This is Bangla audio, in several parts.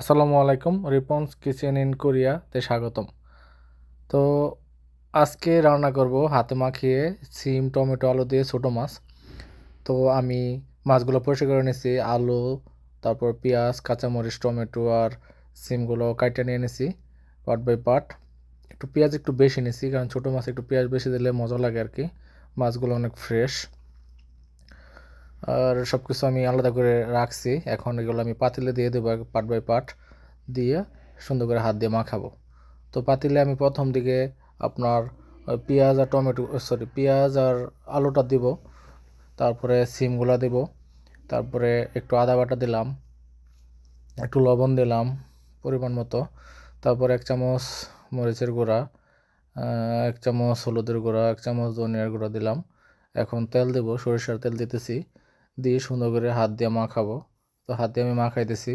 আসসালামু আলাইকুম। রিপন্স কিচেন ইন কোরিয়াতে স্বাগতম। তো আজকে রান্না করব হাতে মাখিয়ে সিম টমেটো আলু দিয়ে ছোটো মাছ। তো আমি মাছগুলো পরিষ্কার করে নিয়েছি, আলু, তারপর পেঁয়াজ, কাঁচামরিচ, টমেটো আর সিমগুলো কাইটে নিয়ে নিয়েছি পার্ট বাই পার্ট। একটু পেঁয়াজ একটু বেশি নিয়েছি, কারণ ছোটো মাছ একটু পেঁয়াজ বেশি দিলে মজা লাগে আর কি। মাছগুলো অনেক ফ্রেশ। আর সব কিছু আমি আলাদা করে রাখছি। এখন এগুলো আমি পাতিলে দিয়ে দেবো পার্ট বাই পার্ট, দিয়ে সুন্দর করে হাত দিয়ে মাখাবো। তো পাতিলে আমি প্রথম দিকে আপনার পেঁয়াজ আর টমেটো পেঁয়াজ আর আলুটা দিব, তারপরে সিমগুলা দিব, তারপরে একটু আদা বাটা দিলাম, একটু লবণ দিলাম পরিমাণ মতো, তারপর 1 চামচ মরিচের গুঁড়া, 1 চামচ হলুদের গুঁড়া, 1 চামচ ধনিয়ার গুঁড়া দিলাম। এখন তেল দেব, সরিষার তেল দিতেছি, দিয়ে সুন্দর করে হাত দিয়ে মাখাবো। তো হাত দিয়ে আমি মাখাইতেছি।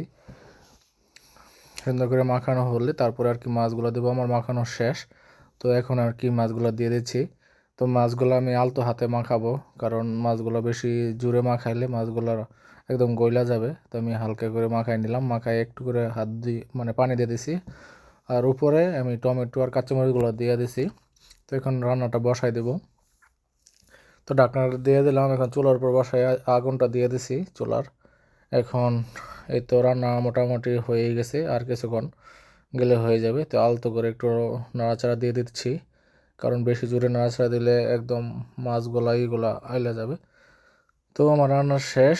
সুন্দর করে মাখানো হলে তারপরে আর কি মাছগুলো দেবো। আমার মাখানো শেষ। তো এখন আর কি মাছগুলো দিয়ে দিচ্ছি। তো মাছগুলো আমি আলতো হাতে মাখাবো, কারণ মাছগুলো বেশি জোরে মাখাইলে মাছগুলো একদম গইলা যাবে। তো আমি হালকা করে মাখাই নিলাম, মাখাই একটু করে হাত দিয়ে মানে পানি দিয়ে দিছি। আর উপরে আমি টমেটো আর কাঁচামরিচগুলো দিয়ে দিছি। তো এখন রান্নাটা বসাই দেবো। তো ঢাকনাটা দিয়ে দিলাম, এখন চুলার উপর বসাই আগুনটা দিয়ে দিছি চুলার। এখন এই তো রান্না মোটামুটি হয়ে গেছে, আর কিছুক্ষণ গেলে হয়ে যাবে। তো আলতো করে একটু নাড়াচাড়া দিয়ে দিচ্ছি, কারণ বেশি জোরে নাড়াচাড়া দিলে একদম মাছগুলা এইগুলা আইলা যাবে। তো আমার রান্না শেষ।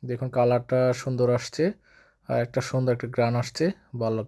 দেখুন কালারটা সুন্দর আসছে, আর একটা সুন্দর একটা গ্রান আসছে, ভালো।